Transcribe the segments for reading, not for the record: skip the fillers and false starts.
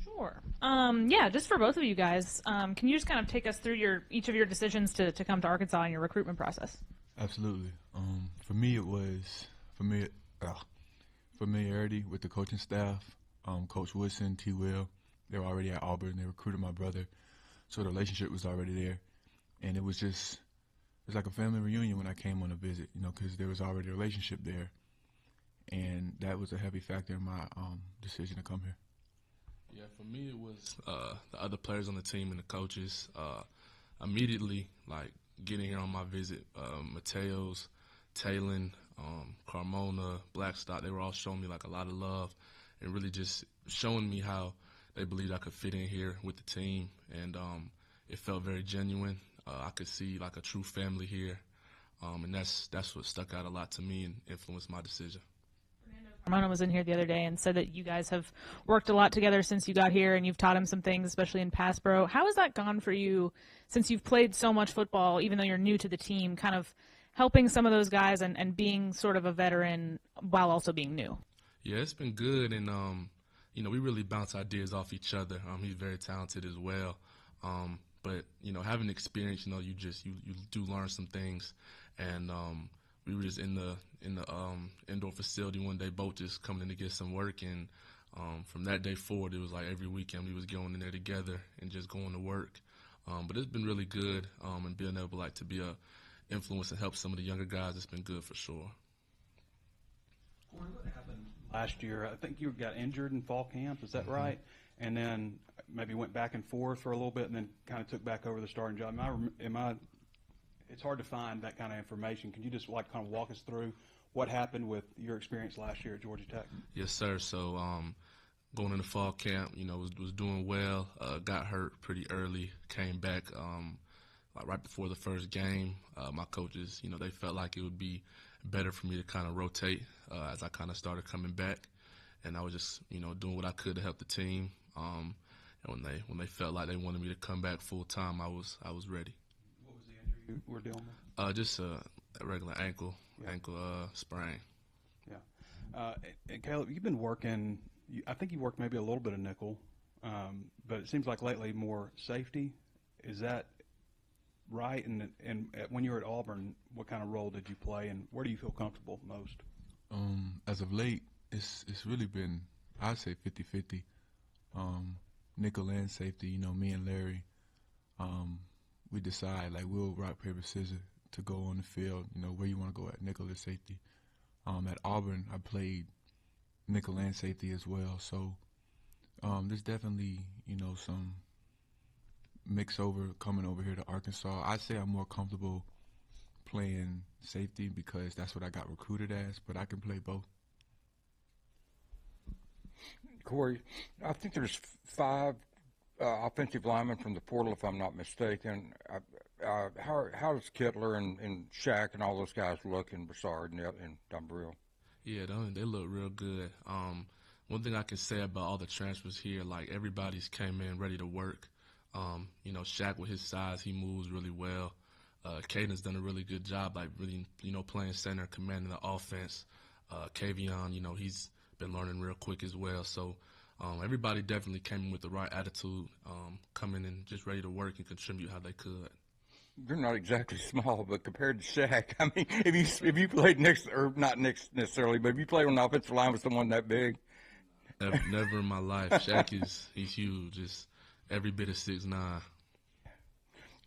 Sure. Yeah, just for both of you guys, can you just kind of take us through each of your decisions to come to Arkansas in your recruitment process? Absolutely. For me, it was familiarity with the coaching staff. Coach Woodson, T. Will, they were already at Auburn. They recruited my brother, so the relationship was already there. And it was like a family reunion when I came on a visit, because there was already a relationship there. And that was a heavy factor in my decision to come here. Yeah, for me it was the other players on the team and the coaches. Immediately, like getting here on my visit, Mateos, Talon, Carmona, Blackstock, they were all showing me like a lot of love and really just showing me how they believed I could fit in here with the team. And it felt very genuine. I could see like a true family here. And that's what stuck out a lot to me and influenced my decision. Carmona was in here the other day and said that you guys have worked a lot together since you got here and you've taught him some things, especially in pass pro. How has that gone for you since you've played so much football, even though you're new to the team, kind of helping some of those guys and being sort of a veteran while also being new? Yeah, it's been good, and we really bounce ideas off each other. He's very talented as well, but having experience, you do learn some things, and we were just in the indoor facility one day, both just coming in to get some work, and from that day forward, it was like every weekend we was going in there together and just going to work. But it's been really good, and being able to be a influence and help some of the younger guys, it's been good for sure. What happened last year? I think you got injured in fall camp, is that right? And then maybe went back and forth for a little bit and then kind of took back over the starting job. It's hard to find that kind of information. Can you just kind of walk us through what happened with your experience last year at Georgia Tech? Yes, sir. So going into fall camp, was doing well. Got hurt pretty early. Came back right before the first game. My coaches, they felt like it would be better for me to kind of rotate as I kind of started coming back, and I was just doing what I could to help the team. And when they felt like they wanted me to come back full time, I was ready. What was the injury you were dealing with? Just a regular ankle sprain. Yeah. And Caleb, you've been working. I think you worked maybe a little bit of nickel, but it seems like lately more safety. Is that right? And when you were at Auburn, what kind of role did you play, and where do you feel comfortable most? As of late, it's really been, I'd say 50-50. Nickel and safety, me and Larry, we decide, we'll rock, paper, scissors to go on the field, where you want to go at nickel or safety. At Auburn, I played nickel and safety as well, so there's definitely, some mix over coming over here to Arkansas. I'd say I'm more comfortable playing safety because that's what I got recruited as, but I can play both. Corey, I think there's 5 offensive linemen from the portal, if I'm not mistaken. How does Kittler and Shaq and all those guys look in Broussard and Dumbrell? Yeah, they look real good. One thing I can say about all the transfers here, everybody's came in ready to work. Shaq with his size, he moves really well. Caden's done a really good job, really, playing center, commanding the offense. Kavion, he's been learning real quick as well. So everybody definitely came in with the right attitude, coming in just ready to work and contribute how they could. You're not exactly small, but compared to Shaq, I mean, if you played not next necessarily, but if you played on the offensive line with someone that big. Never in my life. Shaq he's huge, just every bit of 6'9".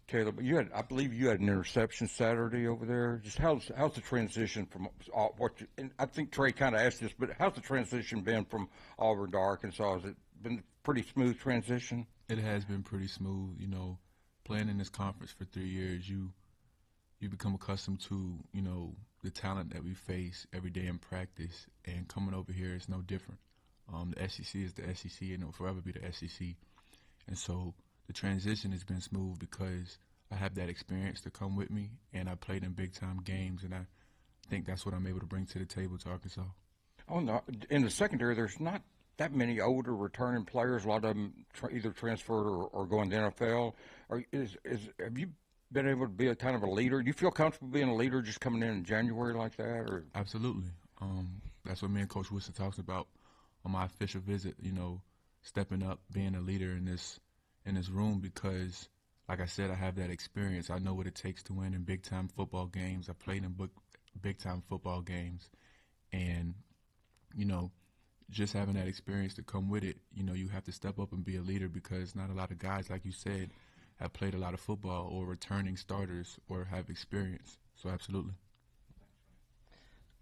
Caleb, I believe you had an interception Saturday over there. Just how's the transition from and I think Trey kind of asked this, but how's the transition been from Auburn to Arkansas? Has it been a pretty smooth transition? It has been pretty smooth. Playing in this conference for 3 years, you become accustomed to, the talent that we face every day in practice, and coming over here is no different. The SEC is the SEC, and it will forever be the SEC. And so the transition has been smooth because I have that experience to come with me, and I played in big-time games, and I think that's what I'm able to bring to the table to Arkansas. In the secondary, there's not that many older returning players. A lot of them either transferred or going to the NFL. Have you been able to be a kind of a leader? Do you feel comfortable being a leader just coming in January like that? Or? Absolutely. That's what me and Coach Woodson talks about on my official visit, stepping up, being a leader in this room because, like I said, I have that experience. I know what it takes to win in big time football games. I played in big time football games, and you know, just having that experience to come with it, you know, you have to step up and be a leader because not a lot of guys, like you said, have played a lot of football or returning starters or have experience. So absolutely.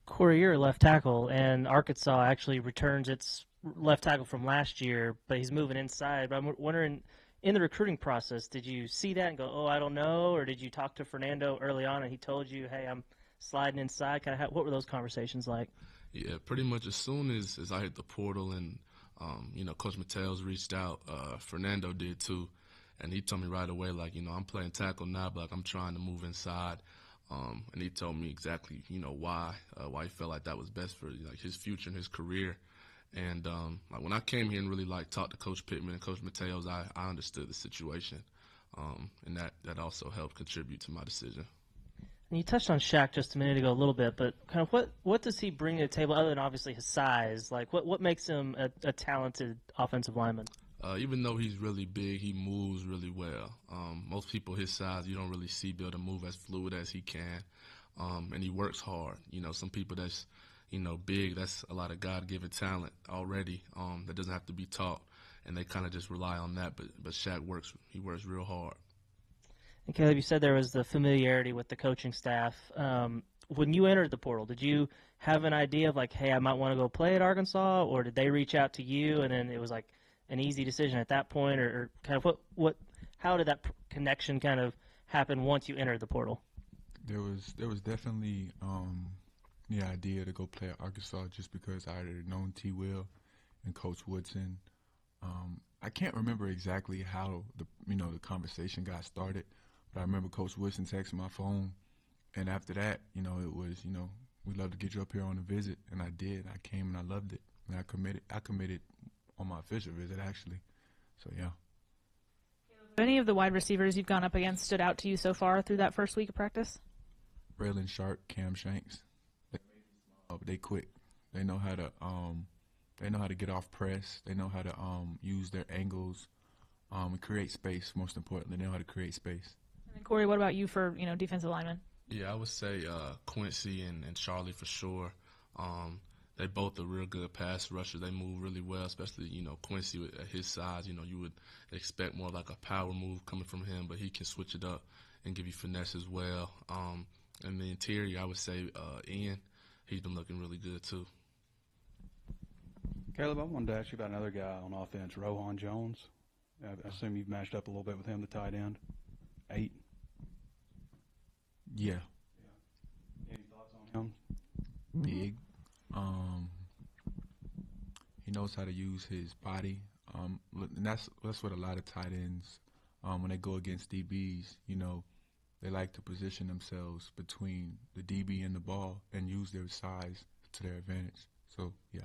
Corey, you're a left tackle, and Arkansas actually returns its left tackle from last year, but he's moving inside. But I'm wondering, in the recruiting process, did you see that and go, oh, I don't know, or did you talk to Fernando early on and he told you, hey, I'm sliding inside? Kind of, what were those conversations like? Yeah, pretty much as soon as I hit the portal and, you know, Coach Mateos reached out, Fernando did too. And he told me right away, like, you know, I'm playing tackle now, but like, I'm trying to move inside. And he told me exactly, you know, why he felt like that was best for like his future and his career. And like when I came here and really like talked to Coach Pittman and Coach Mateos, I understood the situation, and that also helped contribute to my decision. And you touched on Shaq just a minute ago a little bit, but kind of what does he bring to the table other than obviously his size? Like what makes him a talented offensive lineman? Even though he's really big, he moves really well. Most people his size, you don't really see be able to move as fluid as he can, and he works hard. You know, some people that's, you know, big, that's a lot of God-given talent already that doesn't have to be taught, and they kind of just rely on that. But Shaq works real hard. And Caleb, you said there was the familiarity with the coaching staff. When you entered the portal, did you have an idea of like, hey, I might want to go play at Arkansas, or did they reach out to you and then it was like an easy decision at that point, or kind of how did that connection kind of happen once you entered the portal? There was definitely the idea to go play at Arkansas just because I had known T. Will and Coach Woodson. I can't remember exactly how the conversation got started, but I remember Coach Woodson texting my phone, and after that, you know, it was, you know, we'd love to get you up here on a visit, and I did. I came and I loved it, and I committed on my official visit actually. So yeah. Have any of the wide receivers you've gone up against stood out to you so far through that first week of practice? Braylon Sharp, Cam Shanks. They quick. They know how to get off press. They know how to use their angles, and create space. Most importantly, they know how to create space. And then Corey, what about you for defensive linemen? Yeah, I would say Quincy and Charlie for sure. They both are real good pass rushers. They move really well, especially, you know, Quincy at his size. You know, you would expect more like a power move coming from him, but he can switch it up and give you finesse as well. And the interior, I would say Ian, he's been looking really good too. Caleb, I wanted to ask you about another guy on offense, Rohan Jones. I assume you've matched up a little bit with him, the tight end. 8. Yeah. Any thoughts on him? Big. He knows how to use his body. And that's what a lot of tight ends, when they go against DBs, you know, they like to position themselves between the DB and the ball and use their size to their advantage. So, yeah.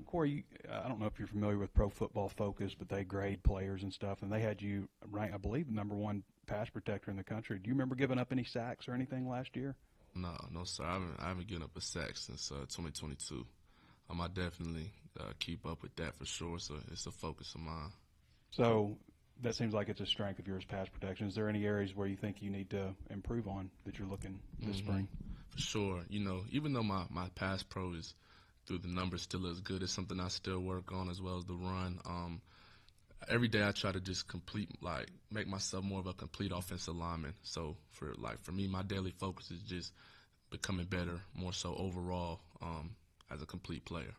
Corey, I don't know if you're familiar with Pro Football Focus, but they grade players and stuff, and they had you ranked, I believe, the #1 pass protector in the country. Do you remember giving up any sacks or anything last year? No, sir. I haven't given up a sack since 2022. I definitely keep up with that for sure. So it's a focus of mine. So that seems like it's a strength of yours, pass protection. Is there any areas where you think you need to improve on that you're looking this spring? For sure. You know, even though my pass pro is through the numbers still as good, it's something I still work on as well as the run. Every day I try to just make myself more of a complete offensive lineman. So for me, my daily focus is just becoming better, more so overall as a complete player.